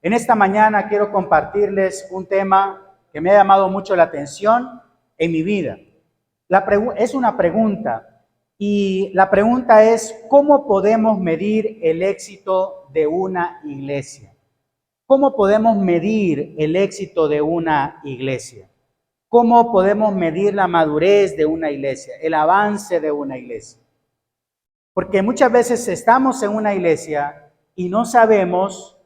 En esta mañana quiero compartirles un tema que me ha llamado mucho la atención en mi vida. Es una pregunta y la pregunta es, ¿cómo podemos medir el éxito de una iglesia? ¿Cómo podemos medir el éxito de una iglesia? ¿Cómo podemos medir la madurez de una iglesia, el avance de una iglesia? Porque muchas veces estamos en una iglesia y no sabemos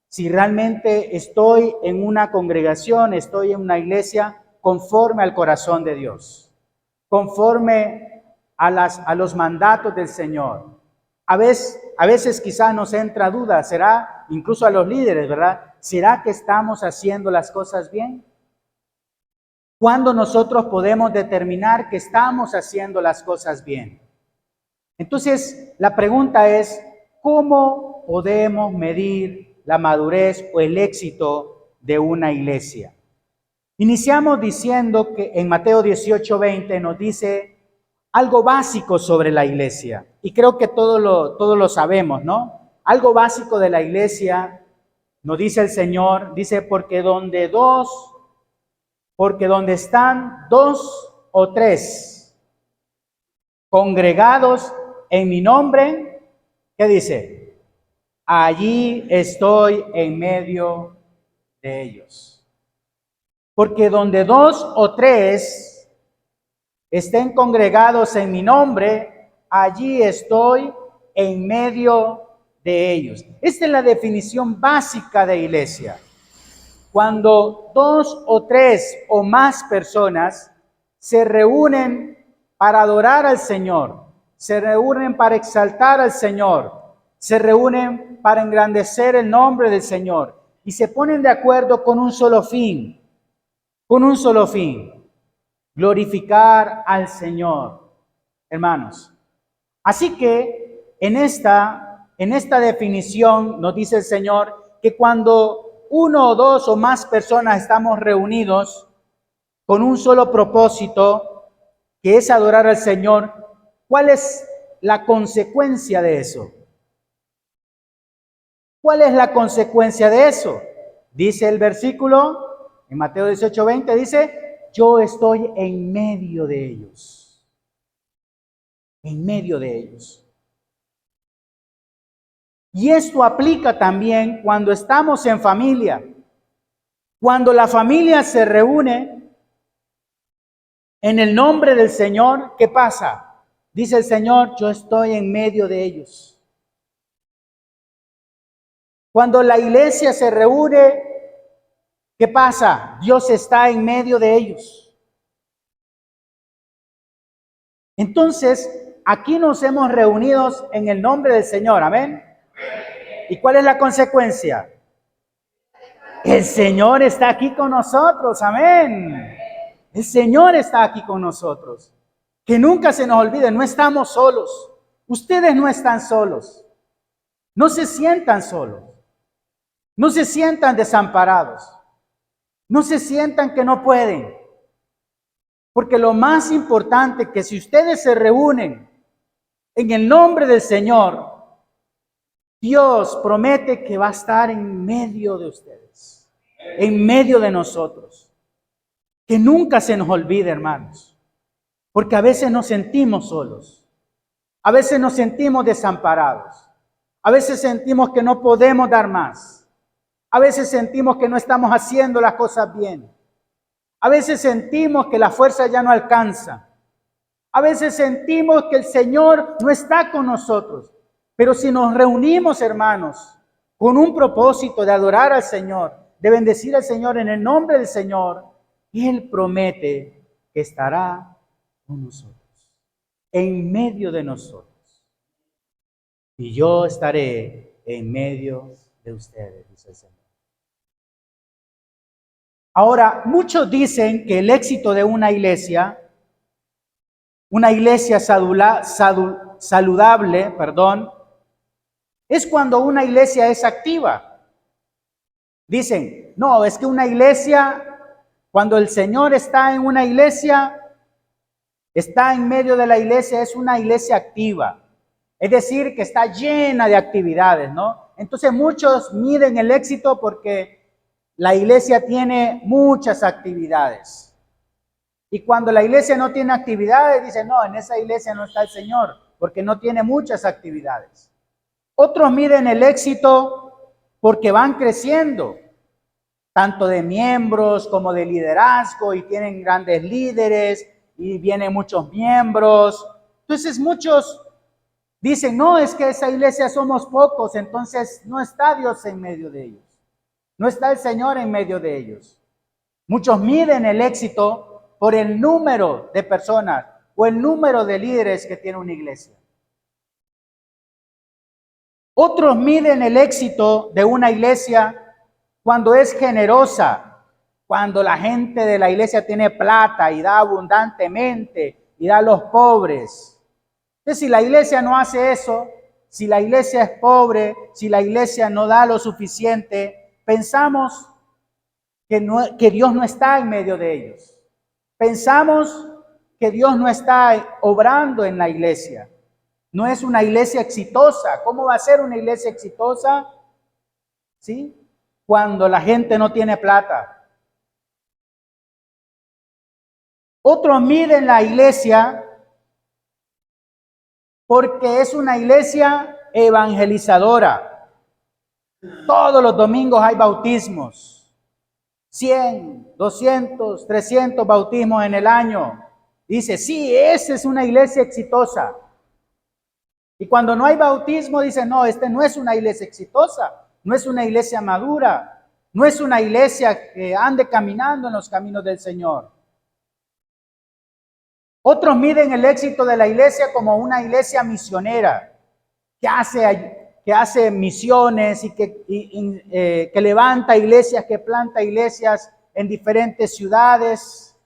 si realmente estoy en una congregación, estoy en una iglesia conforme al corazón de Dios, conforme a los mandatos del Señor. A veces quizás nos entra duda, será incluso a los líderes, ¿verdad? ¿Será que estamos haciendo las cosas bien? ¿Cuándo nosotros podemos determinar que estamos haciendo las cosas bien? Entonces, la pregunta es, ¿cómo podemos medir la madurez o el éxito de una iglesia? Iniciamos diciendo que en Mateo 18:20 nos dice algo básico sobre la iglesia. Y creo que todos lo sabemos, ¿no? Algo básico de la iglesia, nos dice el Señor, dice, porque donde están dos o tres congregados en mi nombre, ¿qué dice? Allí estoy en medio de ellos. Porque donde dos o tres estén congregados en mi nombre, allí estoy en medio de ellos. Esta es la definición básica de iglesia. Cuando dos o tres o más personas se reúnen para adorar al Señor, se reúnen para exaltar al Señor, se reúnen para engrandecer el nombre del Señor y se ponen de acuerdo con un solo fin, glorificar al Señor, hermanos. Así que en esta definición nos dice el Señor que cuando uno o dos o más personas estamos reunidos con un solo propósito, que es adorar al Señor, ¿cuál es la consecuencia de eso? ¿Cuál es la consecuencia de eso? Dice el versículo, en Mateo 18:20, dice, yo estoy en medio de ellos. En medio de ellos. Y esto aplica también cuando estamos en familia. Cuando la familia se reúne en el nombre del Señor, ¿qué pasa? Dice el Señor, yo estoy en medio de ellos. Cuando la iglesia se reúne, ¿qué pasa? Dios está en medio de ellos. Entonces, aquí nos hemos reunido en el nombre del Señor, amén. ¿Y cuál es la consecuencia? El Señor está aquí con nosotros, amén. El Señor está aquí con nosotros. Que nunca se nos olvide, no estamos solos. Ustedes no están solos. No se sientan solos. No se sientan desamparados. No se sientan que no pueden. Porque lo más importante es que si ustedes se reúnen en el nombre del Señor, Dios promete que va a estar en medio de ustedes, en medio de nosotros. Que nunca se nos olvide, hermanos, porque a veces nos sentimos solos, a veces nos sentimos desamparados, a veces sentimos que no podemos dar más, a veces sentimos que no estamos haciendo las cosas bien, a veces sentimos que la fuerza ya no alcanza, a veces sentimos que el Señor no está con nosotros, pero si nos reunimos, hermanos, con un propósito de adorar al Señor, de bendecir al Señor en el nombre del Señor, Él promete que estará con nosotros, en medio de nosotros. Y yo estaré en medio de ustedes, dice el Señor. Ahora, muchos dicen que el éxito de una iglesia saludable, es cuando una iglesia es activa. Dicen, no, es que una iglesia, cuando el Señor está en una iglesia, está en medio de la iglesia, es una iglesia activa. Es decir, que está llena de actividades, ¿no? Entonces muchos miden el éxito porque la iglesia tiene muchas actividades. Y cuando la iglesia no tiene actividades, dicen, no, en esa iglesia no está el Señor, porque no tiene muchas actividades. Otros miden el éxito porque van creciendo, tanto de miembros como de liderazgo, y tienen grandes líderes, y vienen muchos miembros. Entonces muchos dicen, no, es que esa iglesia somos pocos, entonces no está Dios en medio de ellos. No está el Señor en medio de ellos. Muchos miden el éxito por el número de personas o el número de líderes que tiene una iglesia. Otros miden el éxito de una iglesia cuando es generosa, cuando la gente de la iglesia tiene plata y da abundantemente y da a los pobres. Entonces, si la iglesia no hace eso, si la iglesia es pobre, si la iglesia no da lo suficiente, pensamos que Dios no está en medio de ellos. Pensamos que Dios no está obrando en la iglesia. No es una iglesia exitosa. ¿Cómo va a ser una iglesia exitosa? ¿Sí? Cuando la gente no tiene plata. Otros miden la iglesia porque es una iglesia evangelizadora. Todos los domingos hay bautismos. 100, 200, 300 bautismos en el año. Dice, sí, esa es una iglesia exitosa. Y cuando no hay bautismo, dice, no, no es una iglesia exitosa, no es una iglesia madura, no es una iglesia que ande caminando en los caminos del Señor. Otros miden el éxito de la iglesia como una iglesia misionera, que hace misiones y que levanta iglesias, que planta iglesias en diferentes ciudades,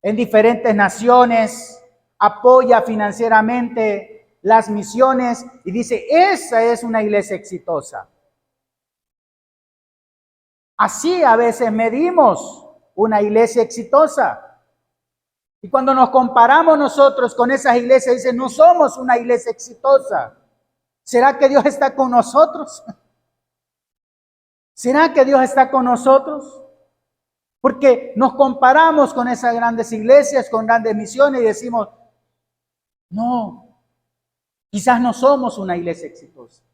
en diferentes naciones, apoya financieramente las misiones y dice, esa es una iglesia exitosa. Así a veces medimos una iglesia exitosa. Y cuando nos comparamos nosotros con esas iglesias, dicen, no somos una iglesia exitosa. ¿Será que Dios está con nosotros? ¿Será que Dios está con nosotros? Porque nos comparamos con esas grandes iglesias, con grandes misiones y decimos, no, quizás no somos una iglesia exitosa.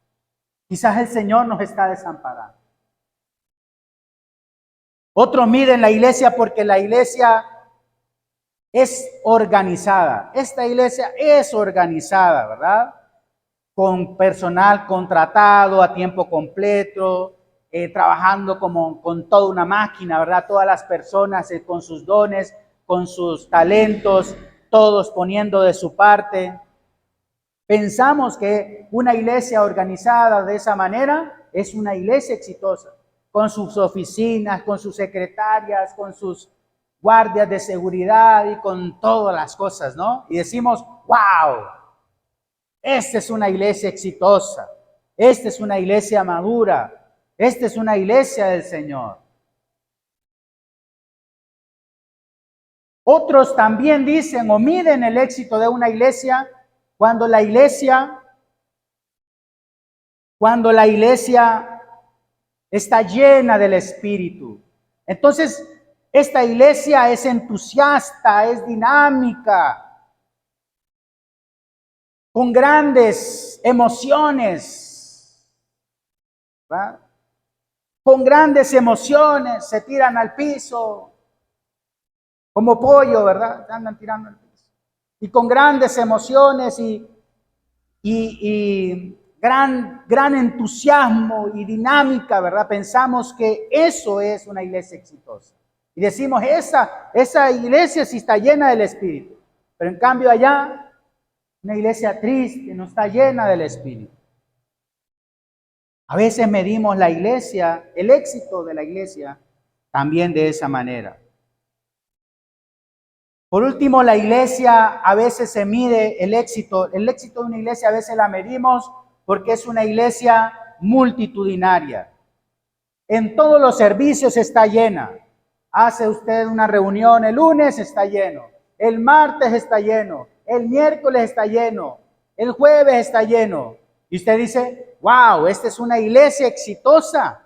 Quizás el Señor nos está desamparando. Otros miden la iglesia porque la iglesia es organizada. Esta iglesia es organizada, ¿verdad? Con personal contratado a tiempo completo, trabajando como con toda una máquina, ¿verdad? Todas las personas con sus dones, con sus talentos, todos poniendo de su parte. Pensamos que una iglesia organizada de esa manera es una iglesia exitosa, con sus oficinas, con sus secretarias, con sus guardias de seguridad y con todas las cosas, ¿no? Y decimos, wow, esta es una iglesia exitosa, esta es una iglesia madura, esta es una iglesia del Señor. Otros también dicen o miden el éxito de una iglesia cuando la iglesia está llena del Espíritu. Entonces, esta iglesia es entusiasta, es dinámica, con grandes emociones, ¿verdad? Con grandes emociones, se tiran al piso, como pollo, ¿verdad? Se andan tirando al piso. Y con grandes emociones y gran entusiasmo y dinámica, ¿verdad? Pensamos que eso es una iglesia exitosa. Y decimos, esa iglesia sí está llena del Espíritu. Pero en cambio allá, una iglesia triste, no está llena del Espíritu. A veces medimos la iglesia, el éxito de la iglesia, también de esa manera. Por último, la iglesia a veces se mide el éxito de una iglesia a veces la medimos porque es una iglesia multitudinaria. En todos los servicios está llena. Hace usted una reunión el lunes, está lleno. El martes está lleno. El miércoles está lleno. El jueves está lleno. Y usted dice, wow, esta es una iglesia exitosa.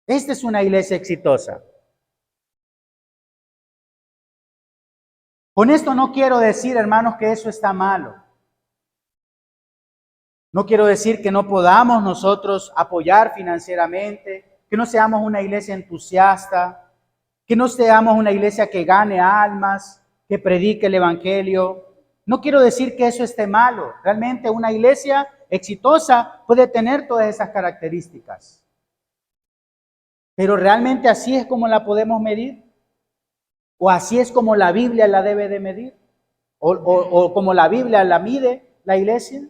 Esta es una iglesia exitosa. Con esto no quiero decir, hermanos, que eso está malo. No quiero decir que no podamos nosotros apoyar financieramente, que no seamos una iglesia entusiasta, que no seamos una iglesia que gane almas, que predique el evangelio. No quiero decir que eso esté malo. Realmente una iglesia exitosa puede tener todas esas características. Pero realmente así es como la podemos medir. O así es como la Biblia la debe de medir. O como la Biblia la mide la iglesia.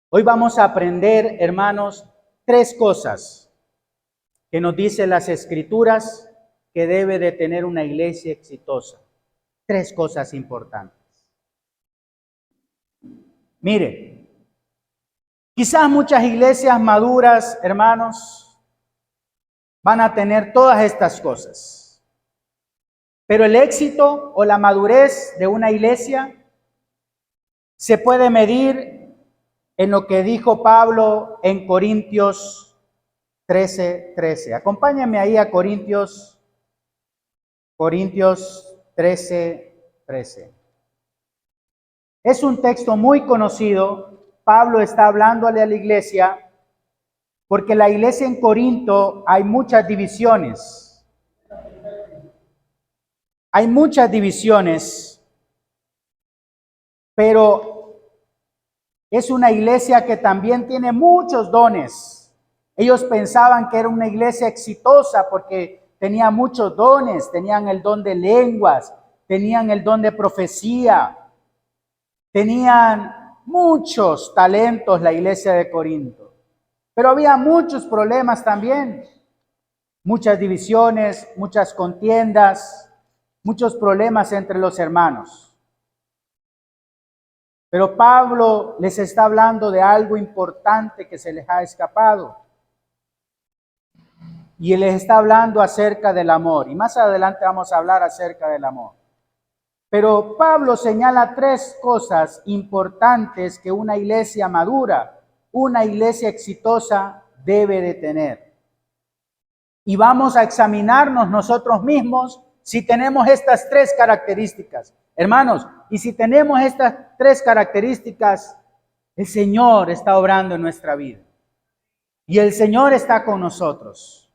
Hoy vamos a aprender, hermanos, 3 cosas que nos dicen las Escrituras que debe de tener una iglesia exitosa. 3 cosas importantes. Mire, quizás muchas iglesias maduras, hermanos, van a tener todas estas cosas. Pero el éxito o la madurez de una iglesia se puede medir en lo que dijo Pablo en Corintios 13:13. Acompáñame ahí a Corintios 13:13. Es un texto muy conocido. Pablo está hablándole a la iglesia porque la iglesia en Corinto hay muchas divisiones. Hay muchas divisiones, pero es una iglesia que también tiene muchos dones. Ellos pensaban que era una iglesia exitosa porque tenía muchos dones, tenían el don de lenguas, tenían el don de profecía, tenían muchos talentos la iglesia de Corinto. Pero había muchos problemas también, muchas divisiones, muchas contiendas, muchos problemas entre los hermanos. Pero Pablo les está hablando de algo importante que se les ha escapado. Y él les está hablando acerca del amor. Y más adelante vamos a hablar acerca del amor. Pero Pablo señala 3 cosas importantes que una iglesia madura, una iglesia exitosa debe de tener. Y vamos a examinarnos nosotros mismos si tenemos estas 3 características. Hermanos, y si tenemos estas 3 características, el Señor está obrando en nuestra vida. Y el Señor está con nosotros.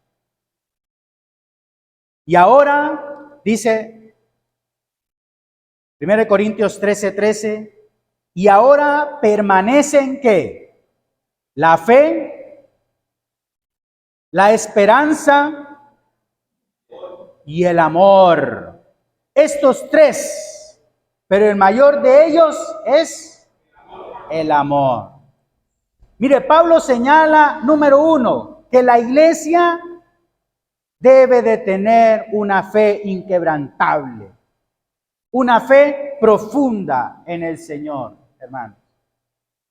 Y ahora, dice 1 Corintios 13:13, y ahora permanecen ¿qué? La fe, la esperanza y el amor. Estos 3. Pero el mayor de ellos es el amor. Mire, Pablo señala, número 1, que la iglesia debe de tener una fe inquebrantable, una fe profunda en el Señor, hermanos.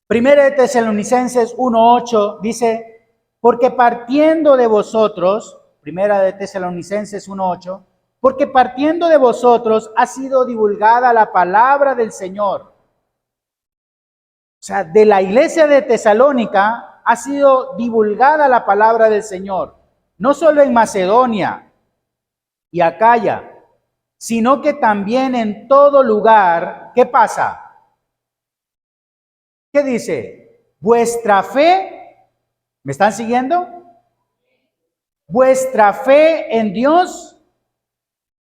Primera de Tesalonicenses 1:8 dice, porque partiendo de vosotros, Primera de Tesalonicenses 1:8, porque partiendo de vosotros ha sido divulgada la palabra del Señor. O sea, de la iglesia de Tesalónica ha sido divulgada la palabra del Señor. No solo en Macedonia y Acaya, sino que también en todo lugar. ¿Qué pasa? ¿Qué dice? Vuestra fe, ¿me están siguiendo? Vuestra fe en Dios,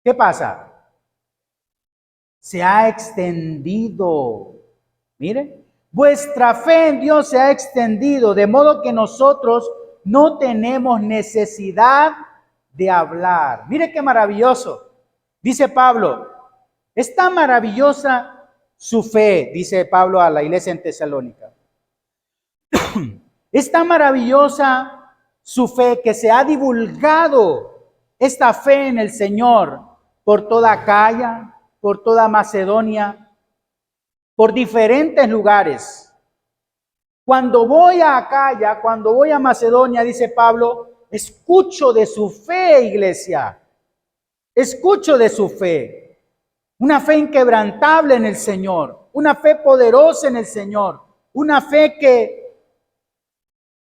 ¿qué pasa? Se ha extendido. Mire, vuestra fe en Dios se ha extendido, de modo que nosotros no tenemos necesidad de hablar. Mire qué maravilloso. Dice Pablo, es tan maravillosa su fe, dice Pablo a la iglesia en Tesalónica. Es tan maravillosa su fe que se ha divulgado esta fe en el Señor por toda Acaya, por toda Macedonia, por diferentes lugares. Cuando voy a Acaya, cuando voy a Macedonia, dice Pablo, escucho de su fe, iglesia. Escucho de su fe. Una fe inquebrantable en el Señor, una fe poderosa en el Señor, una fe que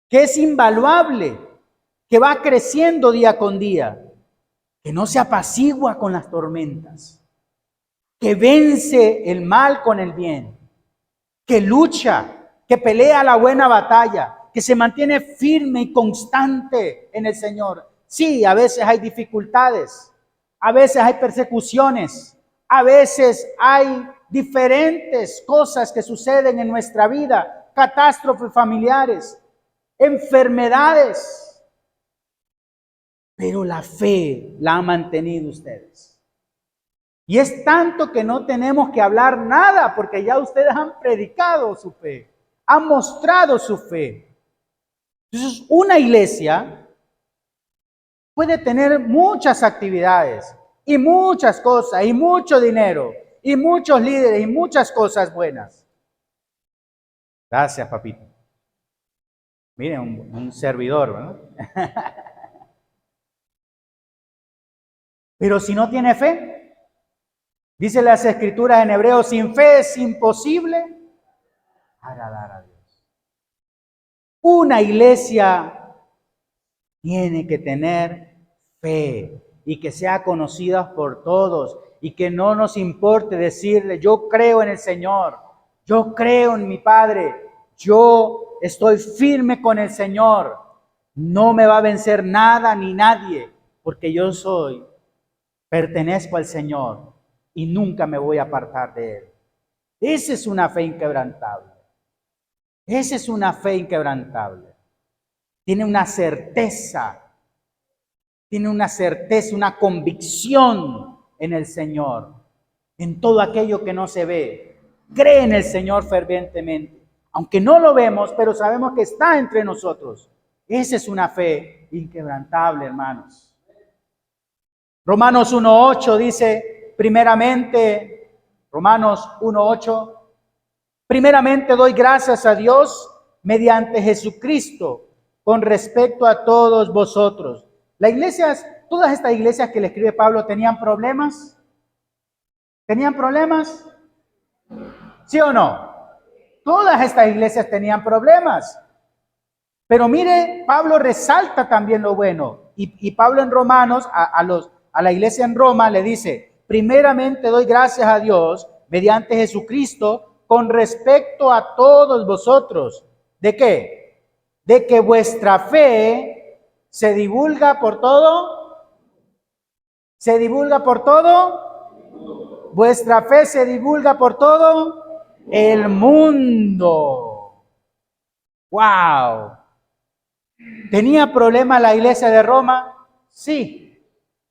es invaluable, que va creciendo día con día, que no se apacigua con las tormentas, que vence el mal con el bien, que lucha, que pelea la buena batalla, que se mantiene firme y constante en el Señor. Sí, a veces hay dificultades, a veces hay persecuciones, a veces hay diferentes cosas que suceden en nuestra vida, catástrofes familiares, enfermedades, pero la fe la han mantenido ustedes. Y es tanto que no tenemos que hablar nada, porque ya ustedes han predicado su fe, han mostrado su fe. Entonces, una iglesia puede tener muchas actividades y muchas cosas y mucho dinero y muchos líderes y muchas cosas buenas. Gracias, papito. Miren, un servidor, ¿no? Pero si no tiene fe, dice las escrituras en Hebreos, sin fe es imposible agradar a Dios. Una iglesia tiene que tener fe y que sea conocida por todos y que no nos importe decirle, yo creo en el Señor, yo creo en mi Padre, yo estoy firme con el Señor, no me va a vencer nada ni nadie, porque yo pertenezco al Señor y nunca me voy a apartar de Él. Esa es una fe inquebrantable. Esa es una fe inquebrantable. Tiene una certeza, una convicción en el Señor, en todo aquello que no se ve. Cree en el Señor fervientemente, aunque no lo vemos, pero sabemos que está entre nosotros. Esa es una fe inquebrantable, hermanos. Romanos 1:8 dice, primeramente, Romanos 1:8, primeramente doy gracias a Dios mediante Jesucristo con respecto a todos vosotros. Las iglesias, todas estas iglesias que le escribe Pablo, ¿tenían problemas? ¿Tenían problemas? ¿Sí o no? Todas estas iglesias tenían problemas. Pero mire, Pablo resalta también lo bueno. Y Pablo en Romanos, a la iglesia en Roma le dice, primeramente doy gracias a Dios mediante Jesucristo con respecto a todos vosotros. ¿De qué? De que vuestra fe se divulga por todo. ¿Se divulga por todo? Vuestra fe se divulga por todo el mundo. ¡Wow! ¿Tenía problema la iglesia de Roma? Sí.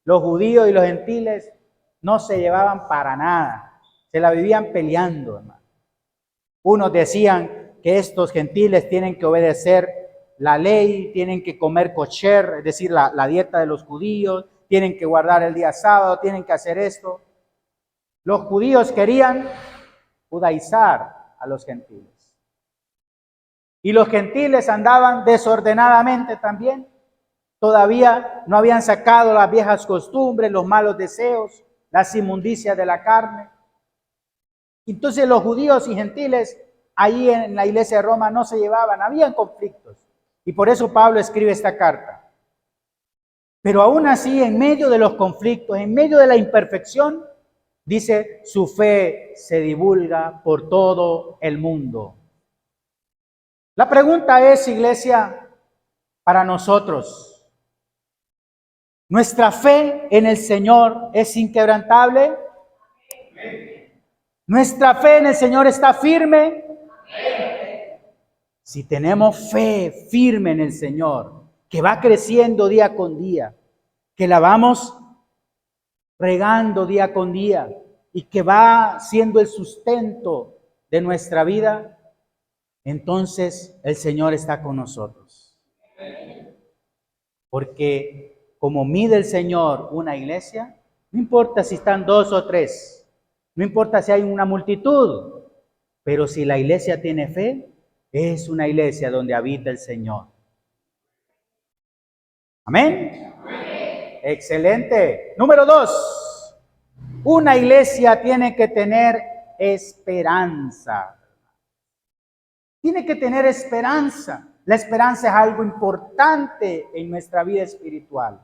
Los judíos y los gentiles no se llevaban para nada. Se la vivían peleando, hermano. Unos decían que estos gentiles tienen que obedecer la ley, tienen que comer kosher, es decir, la dieta de los judíos, tienen que guardar el día sábado, tienen que hacer esto. Los judíos querían judaizar a los gentiles. Y los gentiles andaban desordenadamente también. Todavía no habían sacado las viejas costumbres, los malos deseos, las inmundicias de la carne. Entonces los judíos y gentiles ahí en la iglesia de Roma no se llevaban, habían conflictos. Y por eso Pablo escribe esta carta. Pero aún así, en medio de los conflictos, en medio de la imperfección, dice, su fe se divulga por todo el mundo. La pregunta es, iglesia, para nosotros, ¿nuestra fe en el Señor es inquebrantable? ¿Nuestra fe en el Señor está firme? Si tenemos fe firme en el Señor, que va creciendo día con día, que la vamos regando día con día y que va siendo el sustento de nuestra vida, entonces el Señor está con nosotros. Porque como mide el Señor una iglesia, no importa si están 2 o 3, no importa si hay una multitud, pero si la iglesia tiene fe, es una iglesia donde habita el Señor. ¿Amén? Amén. Excelente. Número 2. Una iglesia tiene que tener esperanza. Tiene que tener esperanza. La esperanza es algo importante en nuestra vida espiritual.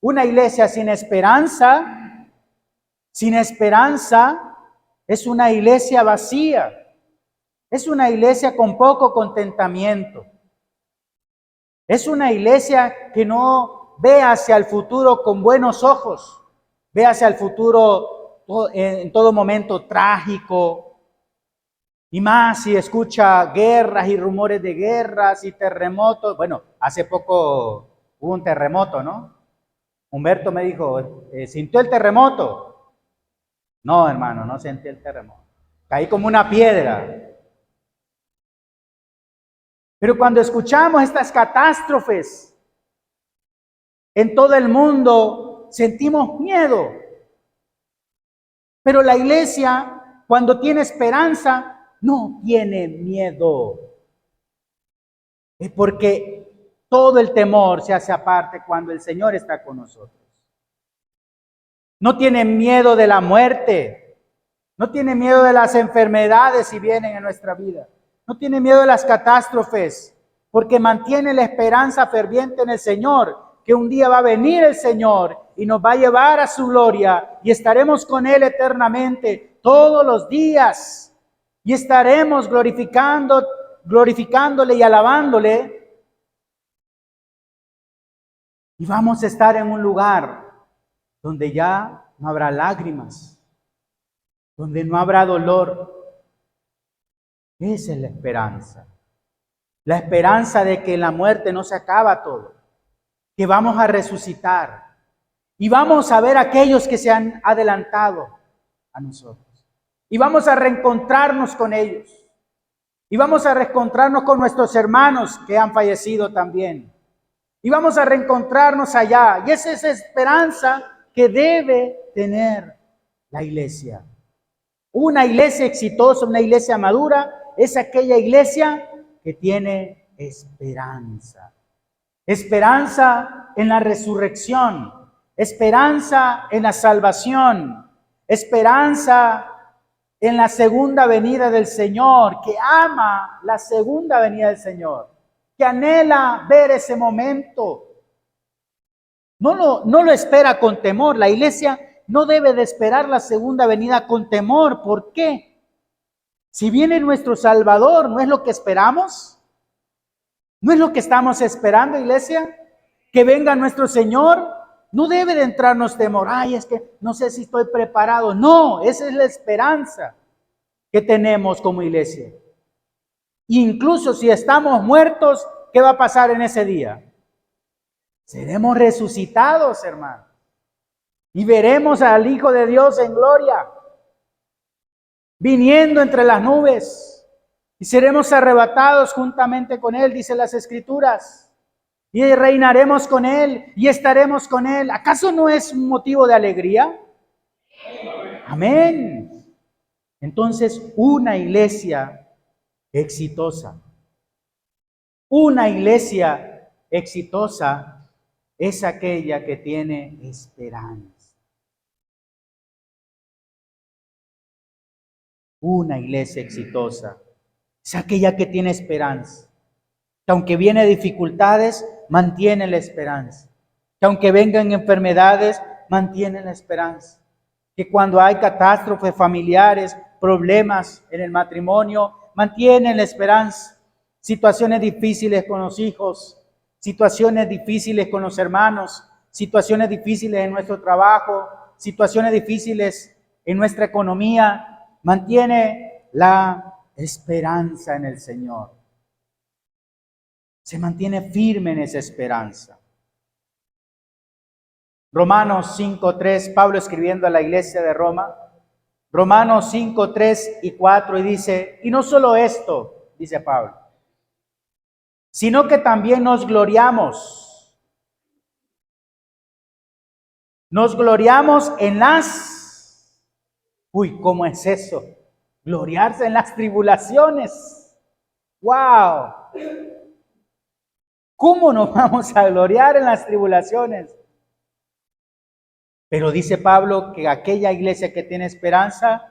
Una iglesia sin esperanza es una iglesia vacía. Es una iglesia con poco contentamiento. Es una iglesia que no ve hacia el futuro con buenos ojos. Ve hacia el futuro en todo momento trágico. Y más si escucha guerras y rumores de guerras y terremotos. Bueno, hace poco hubo un terremoto, ¿no? Humberto me dijo, ¿sintió el terremoto? No, hermano, no sentí el terremoto. Caí como una piedra. Pero cuando escuchamos estas catástrofes en todo el mundo, sentimos miedo. Pero la iglesia, cuando tiene esperanza, no tiene miedo. Es porque todo el temor se hace aparte cuando el Señor está con nosotros. No tiene miedo de la muerte. No tiene miedo de las enfermedades si vienen en nuestra vida. No tiene miedo de las catástrofes, porque mantiene la esperanza ferviente en el Señor, que un día va a venir el Señor y nos va a llevar a su gloria y estaremos con Él eternamente todos los días. Y estaremos glorificándole y alabándole. Y vamos a estar en un lugar donde ya no habrá lágrimas, donde no habrá dolor. Esa es la esperanza. La esperanza de que en la muerte no se acaba todo, que vamos a resucitar y vamos a ver a aquellos que se han adelantado a nosotros. Y vamos a reencontrarnos con ellos. Y vamos a reencontrarnos con nuestros hermanos que han fallecido también. Y vamos a reencontrarnos allá. Y esa es la esperanza que debe tener la iglesia. Una iglesia exitosa, una iglesia madura, es aquella iglesia que tiene esperanza. Esperanza en la resurrección. Esperanza en la salvación. Esperanza en la segunda venida del Señor, que ama la segunda venida del Señor, que anhela ver ese momento. No lo espera con temor. La iglesia no debe de esperar la segunda venida con temor. ¿Por qué? Si viene nuestro Salvador, ¿no es lo que esperamos? ¿No es lo que estamos esperando, iglesia? Que venga nuestro Señor. No debe de entrarnos temor. Ay, es que no sé si estoy preparado. No, esa es la esperanza que tenemos como iglesia. Incluso si estamos muertos, ¿qué va a pasar en ese día? Seremos resucitados, hermano. Y veremos al Hijo de Dios en gloria, viniendo entre las nubes. Y seremos arrebatados juntamente con Él, dice las Escrituras. Y reinaremos con Él y estaremos con Él. ¿Acaso no es un motivo de alegría? Amén. Entonces, una iglesia exitosa. Una iglesia exitosa es aquella que tiene esperanza. Una iglesia exitosa es aquella que tiene esperanza. Que aunque vienen dificultades, mantiene la esperanza. Que aunque vengan enfermedades, mantiene la esperanza. Que cuando hay catástrofes familiares, problemas en el matrimonio, mantienen la esperanza. Situaciones difíciles con los hijos, situaciones difíciles con los hermanos, situaciones difíciles en nuestro trabajo, situaciones difíciles en nuestra economía, mantiene la esperanza en el Señor. Se mantiene firme en esa esperanza. Romanos 5:3, Pablo escribiendo a la iglesia de Roma, Romanos 5:3 y 4, y dice, y no solo esto, dice Pablo, sino que también nos gloriamos en las, ¿cómo es eso? Gloriarse en las tribulaciones. ¡Wow! ¿Cómo nos vamos a gloriar en las tribulaciones? Pero dice Pablo que aquella iglesia que tiene esperanza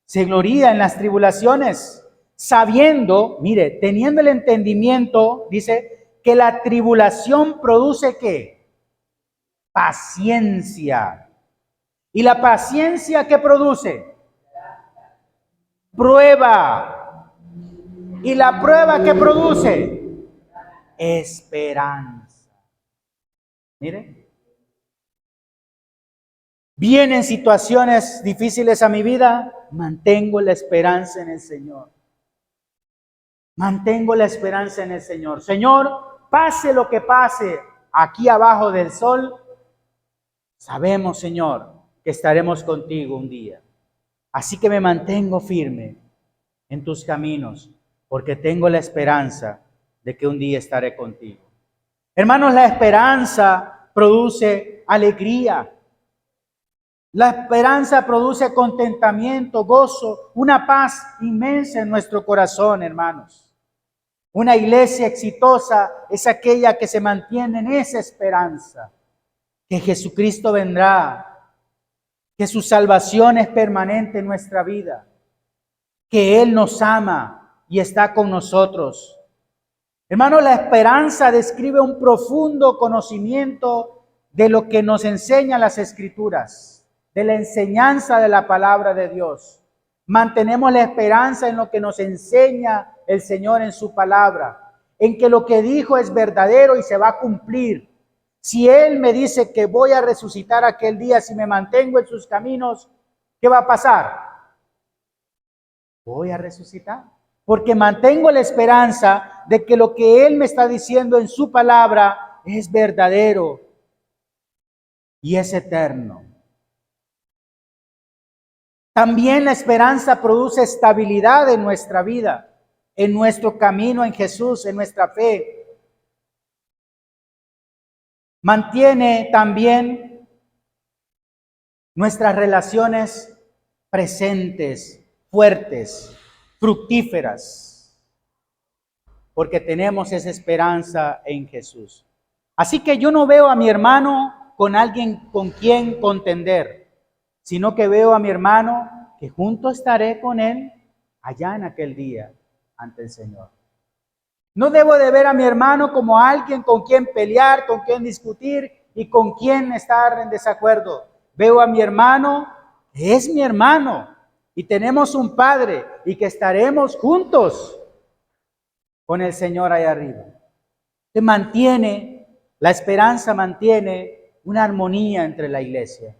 se gloría en las tribulaciones, sabiendo, mire, teniendo el entendimiento, dice, que la tribulación produce ¿qué? Paciencia. ¿Y la paciencia qué produce? Prueba. ¿Y la prueba qué produce? Esperanza. Mire, vienen situaciones difíciles a mi vida, mantengo la esperanza en el Señor. Mantengo la esperanza en el Señor. Señor, pase lo que pase aquí abajo del sol, sabemos, Señor, que estaremos contigo un día. Así que me mantengo firme en tus caminos, porque tengo la esperanza de que un día estaré contigo. Hermanos, la esperanza produce alegría. La esperanza produce contentamiento, gozo, una paz inmensa en nuestro corazón, hermanos. Una iglesia exitosa es aquella que se mantiene en esa esperanza, que Jesucristo vendrá, que su salvación es permanente en nuestra vida, que Él nos ama y está con nosotros. Hermano, la esperanza describe un profundo conocimiento de lo que nos enseñan las Escrituras, de la enseñanza de la palabra de Dios. Mantenemos la esperanza en lo que nos enseña el Señor en su palabra, en que lo que dijo es verdadero y se va a cumplir. Si Él me dice que voy a resucitar aquel día, si me mantengo en sus caminos, ¿qué va a pasar? Voy a resucitar, porque mantengo la esperanza de que lo que Él me está diciendo en su palabra es verdadero y es eterno. También la esperanza produce estabilidad en nuestra vida, en nuestro camino en Jesús, en nuestra fe. Mantiene también nuestras relaciones presentes, fuertes, fructíferas, porque tenemos esa esperanza en Jesús. Así que yo no veo a mi hermano con alguien con quien contender, sino que veo a mi hermano que junto estaré con él allá en aquel día ante el Señor. No debo de ver a mi hermano como alguien con quien pelear, con quien discutir y con quien estar en desacuerdo. Veo a mi hermano, que es mi hermano, y tenemos un Padre, y que estaremos juntos con el Señor allá arriba. La esperanza mantiene una armonía entre la iglesia.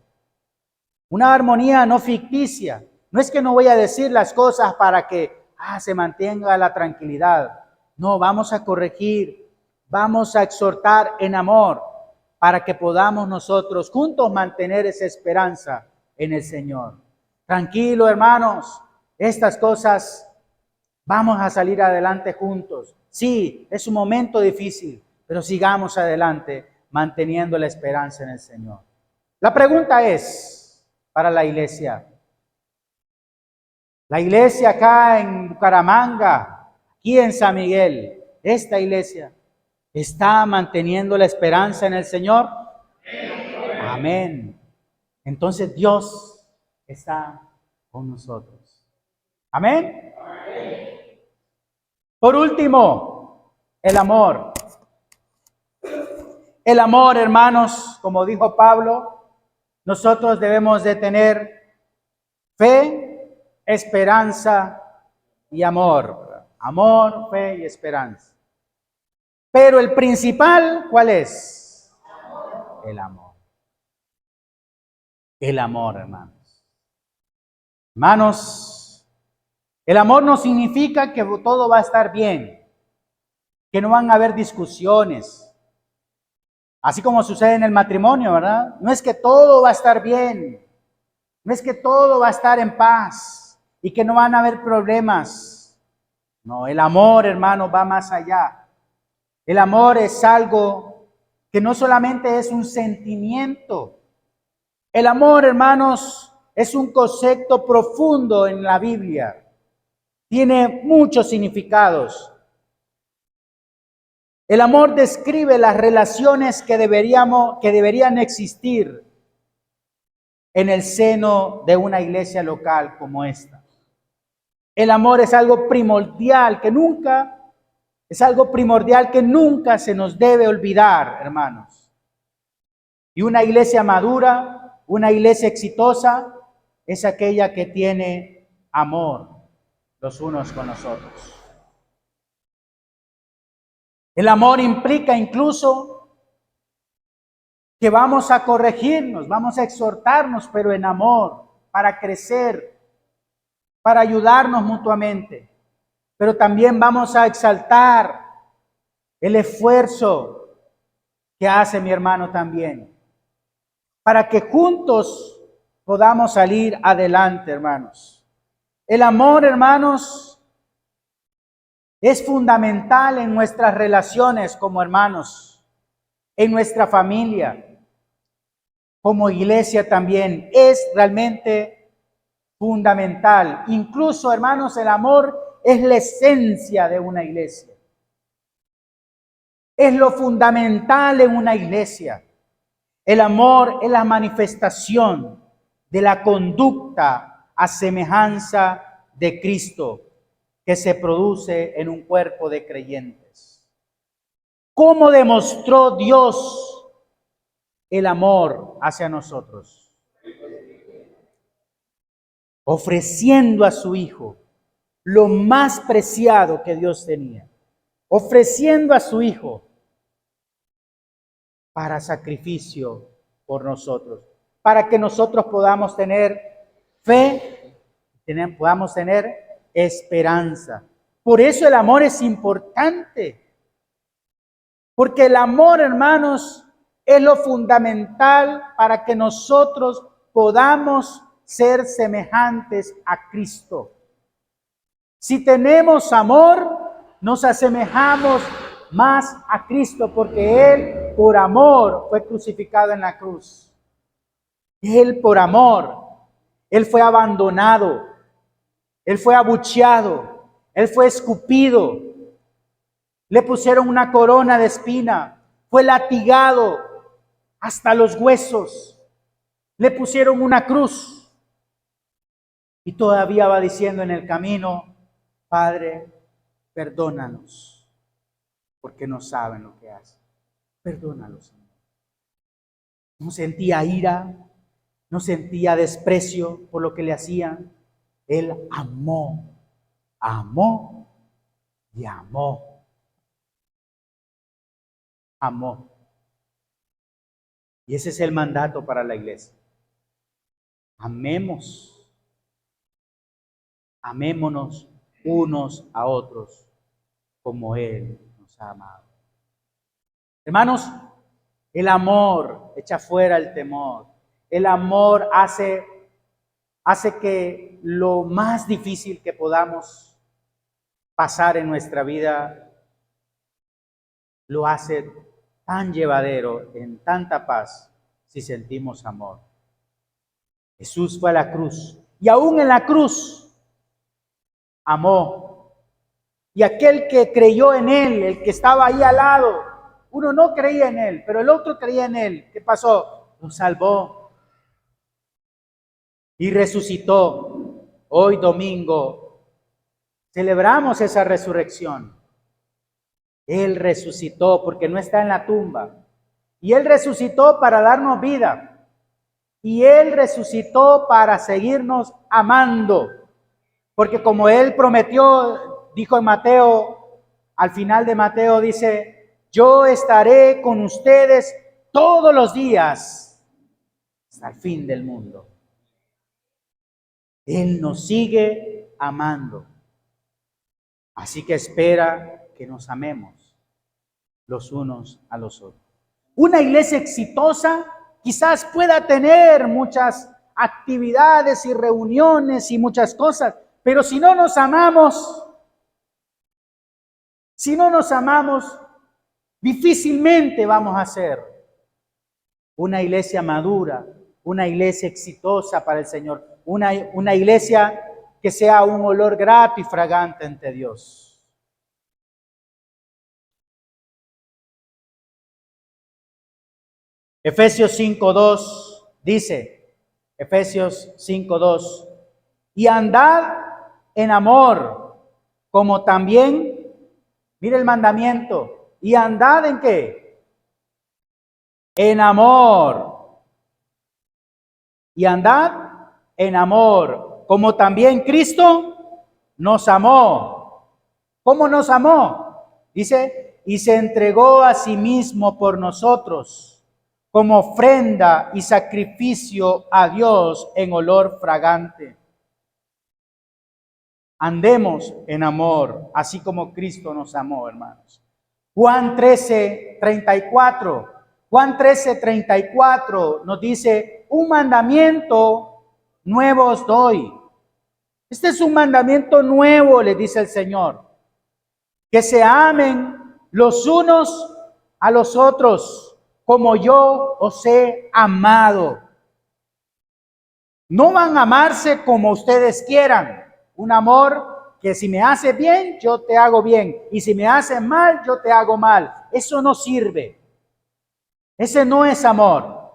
Una armonía no ficticia. No es que no voy a decir las cosas para que se mantenga la tranquilidad. No, vamos a corregir, vamos a exhortar en amor para que podamos nosotros juntos mantener esa esperanza en el Señor. Tranquilo, hermanos, estas cosas vamos a salir adelante juntos. Sí, es un momento difícil, pero sigamos adelante manteniendo la esperanza en el Señor. La pregunta es para la iglesia acá en Bucaramanga, aquí en San Miguel, esta iglesia, ¿está manteniendo la esperanza en el Señor? Amén. Entonces Dios está con nosotros. Amén. Por último, el amor. El amor, hermanos, como dijo Pablo, nosotros debemos de tener fe, esperanza y amor. Amor, fe y esperanza. Pero el principal, ¿cuál es? El amor. El amor, hermanos. Hermanos, el amor no significa que todo va a estar bien, que no van a haber discusiones. Así como sucede en el matrimonio, ¿verdad? No es que todo va a estar bien, no es que todo va a estar en paz y que no van a haber problemas. No, el amor, hermano, va más allá. El amor es algo que no solamente es un sentimiento. El amor, hermanos, es un concepto profundo en la Biblia. Tiene muchos significados. El amor describe las relaciones que deberían existir en el seno de una iglesia local como esta. El amor es algo primordial que nunca se nos debe olvidar, hermanos. Y una iglesia madura, una iglesia exitosa, es aquella que tiene amor los unos con los otros. El amor implica incluso que vamos a corregirnos, vamos a exhortarnos, pero en amor, para crecer, para ayudarnos mutuamente. Pero también vamos a exaltar el esfuerzo que hace mi hermano también, para que juntos podamos salir adelante, hermanos. El amor, hermanos, es fundamental en nuestras relaciones como hermanos, en nuestra familia, como iglesia también. Es realmente fundamental. Incluso, hermanos, el amor es la esencia de una iglesia. Es lo fundamental en una iglesia. El amor es la manifestación de la conducta a semejanza de Cristo que se produce en un cuerpo de creyentes. ¿Cómo demostró Dios el amor hacia nosotros? Ofreciendo a su Hijo lo más preciado que Dios tenía. Ofreciendo a su Hijo para sacrificio por nosotros, para que nosotros podamos tener fe, podamos tener esperanza. Por eso el amor es importante, porque el amor, hermanos, es lo fundamental para que nosotros podamos ser semejantes a Cristo. Si tenemos amor, nos asemejamos más a Cristo, porque Él por amor fue crucificado en la cruz. Él por amor, Él fue abandonado, Él fue abucheado, Él fue escupido, le pusieron una corona de espina, fue latigado hasta los huesos, le pusieron una cruz y todavía va diciendo en el camino: Padre, perdónalos, porque no saben lo que hacen. Perdónalos, Señor. No sentía ira, no sentía desprecio por lo que le hacían. Él amó, amó y amó. Amó. Y ese es el mandato para la iglesia. Amemos. Amémonos unos a otros como Él nos ha amado. Hermanos, el amor echa fuera el temor. El amor hace que lo más difícil que podamos pasar en nuestra vida lo hace tan llevadero, en tanta paz, si sentimos amor. Jesús fue a la cruz y aún en la cruz amó. Y aquel que creyó en Él, el que estaba ahí al lado, uno no creía en Él, pero el otro creía en Él. ¿Qué pasó? Lo salvó y resucitó. Hoy domingo celebramos esa resurrección. Él resucitó porque no está en la tumba. Y Él resucitó para darnos vida. Y Él resucitó para seguirnos amando. Porque como Él prometió, dijo en Mateo, al final de Mateo dice: yo estaré con ustedes todos los días hasta el fin del mundo. Él nos sigue amando. Así que espera que nos amemos los unos a los otros. Una iglesia exitosa quizás pueda tener muchas actividades y reuniones y muchas cosas, pero si no nos amamos, difícilmente vamos a ser una iglesia madura, una iglesia exitosa para el Señor, una iglesia que sea un olor grato y fragante ante Dios. Efesios 5:2 dice, Efesios 5:2. Y andad en amor, como también, mire el mandamiento, y andad en qué? En amor. Y andad en amor, como también Cristo nos amó. ¿Cómo nos amó? Dice, y se entregó a sí mismo por nosotros, como ofrenda y sacrificio a Dios en olor fragante. Andemos en amor, así como Cristo nos amó, hermanos. Juan 13:34. Juan 13:34 nos dice, un mandamiento nuevo os doy. Este es un mandamiento nuevo, le dice el Señor. Que se amen los unos a los otros, como yo os he amado. No van a amarse como ustedes quieran. Un amor que si me hace bien, yo te hago bien. Y si me hace mal, yo te hago mal. Eso no sirve. Ese no es amor.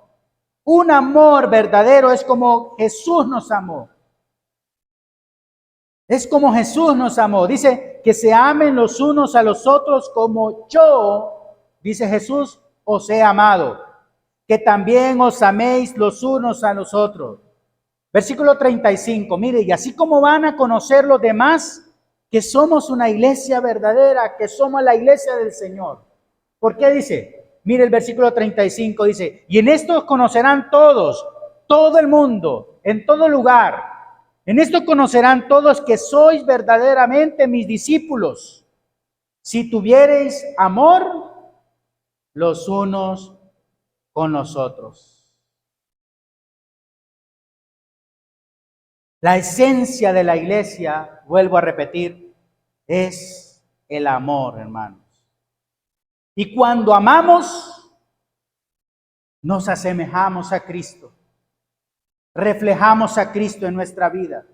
Un amor verdadero es como Jesús nos amó. Es como Jesús nos amó. Dice que se amen los unos a los otros como yo, dice Jesús, os he amado. Que también os améis los unos a los otros. Versículo 35, mire, y así como van a conocer los demás que somos una iglesia verdadera, que somos la iglesia del Señor. ¿Por qué dice? Mire el versículo 35, dice, y en esto conocerán todos, todo el mundo, en todo lugar. En esto conocerán todos que sois verdaderamente mis discípulos, si tuviereis amor los unos con los otros. La esencia de la iglesia, vuelvo a repetir, es el amor, hermanos. Y cuando amamos, nos asemejamos a Cristo. Reflejamos a Cristo en nuestra vida.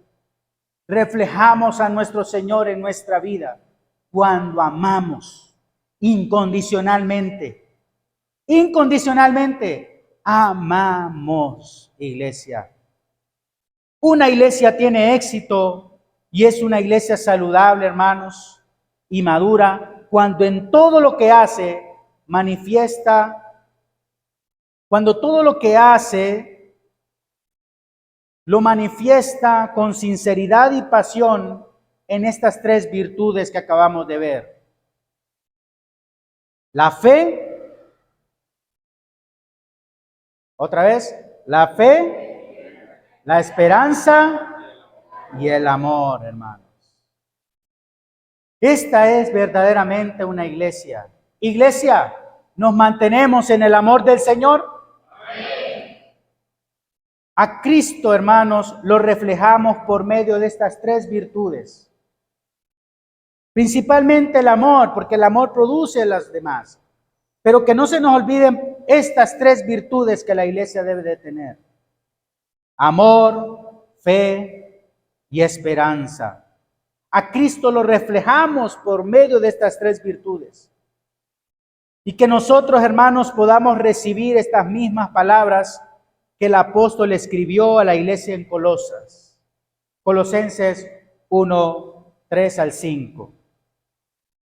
Reflejamos a nuestro Señor en nuestra vida. Cuando amamos incondicionalmente. Incondicionalmente amamos, iglesia. Una iglesia tiene éxito y es una iglesia saludable, hermanos, y madura, cuando en todo lo que hace manifiesta, cuando todo lo que hace lo manifiesta con sinceridad y pasión en estas tres virtudes que acabamos de ver. La fe, otra vez, la fe, la esperanza y el amor, hermanos. Esta es verdaderamente una iglesia. Iglesia, ¿nos mantenemos en el amor del Señor? A Cristo, hermanos, lo reflejamos por medio de estas tres virtudes. Principalmente el amor, porque el amor produce las demás. Pero que no se nos olviden estas tres virtudes que la iglesia debe de tener. Amor, fe y esperanza. A Cristo lo reflejamos por medio de estas tres virtudes. Y que nosotros, hermanos, podamos recibir estas mismas palabras que el apóstol escribió a la iglesia en Colosas. Colosenses 1:3-5.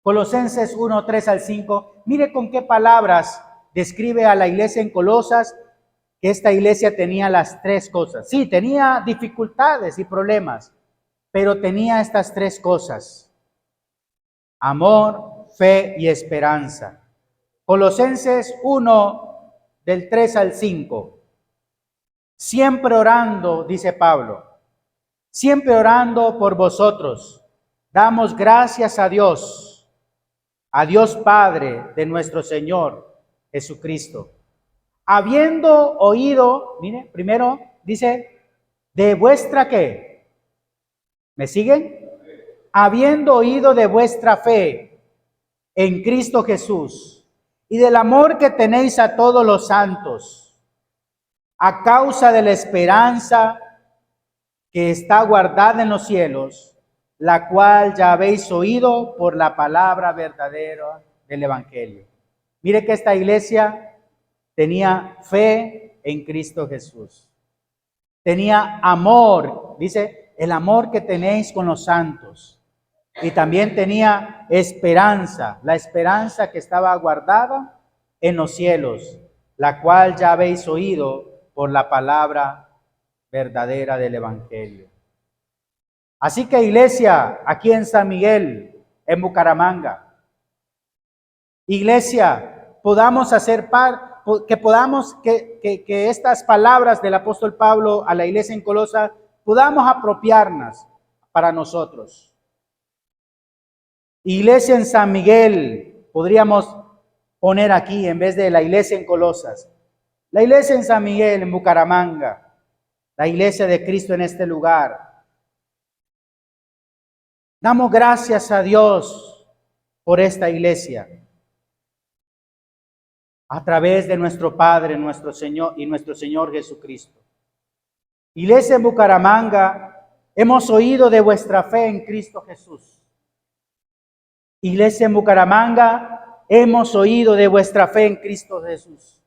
Colosenses 1:3-5. Mire con qué palabras describe a la iglesia en Colosas que esta iglesia tenía las tres cosas. Sí, tenía dificultades y problemas, pero tenía estas tres cosas: amor, fe y esperanza. Colosenses 1:3-5. Siempre orando, dice Pablo, siempre orando por vosotros, damos gracias a Dios Padre de nuestro Señor Jesucristo. Habiendo oído, mire, primero dice, de vuestra ¿qué? ¿Me siguen? Habiendo oído de vuestra fe en Cristo Jesús y del amor que tenéis a todos los santos, a causa de la esperanza que está guardada en los cielos, la cual ya habéis oído por la palabra verdadera del Evangelio. Mire que esta iglesia tenía fe en Cristo Jesús. tenía amor, dice, el amor que tenéis con los santos. Y también tenía esperanza, la esperanza que estaba guardada en los cielos, la cual ya habéis oído por la palabra verdadera del Evangelio. Así que iglesia, aquí en San Miguel, en Bucaramanga, iglesia, podamos hacer que estas palabras del apóstol Pablo a la iglesia en Colosa, podamos apropiarnos para nosotros. Iglesia en San Miguel, podríamos poner aquí en vez de la iglesia en Colosas. La iglesia en San Miguel, en Bucaramanga, la iglesia de Cristo en este lugar. Damos gracias a Dios por esta iglesia. A través de nuestro Padre, nuestro Señor y nuestro Señor Jesucristo. Iglesia en Bucaramanga, hemos oído de vuestra fe en Cristo Jesús. Iglesia en Bucaramanga, hemos oído de vuestra fe en Cristo Jesús.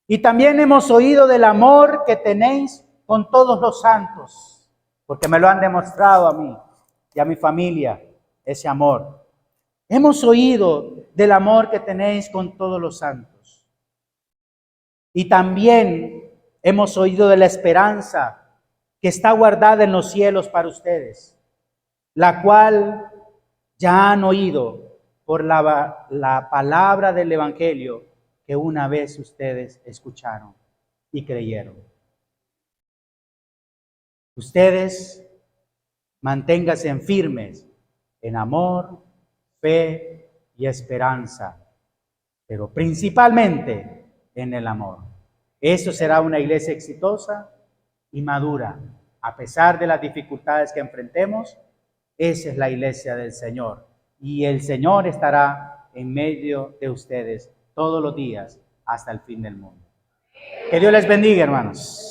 Y también hemos oído del amor que tenéis con todos los santos, porque me lo han demostrado a mí y a mi familia, ese amor. Hemos oído del amor que tenéis con todos los santos. Y también hemos oído de la esperanza que está guardada en los cielos para ustedes, la cual ya han oído por la palabra del Evangelio que una vez ustedes escucharon y creyeron. Ustedes manténganse firmes en amor, fe y esperanza, pero principalmente en el amor. Eso será una iglesia exitosa y madura. A pesar de las dificultades que enfrentemos, esa es la iglesia del Señor. Y el Señor estará en medio de ustedes todos los días hasta el fin del mundo. Que Dios les bendiga, hermanos.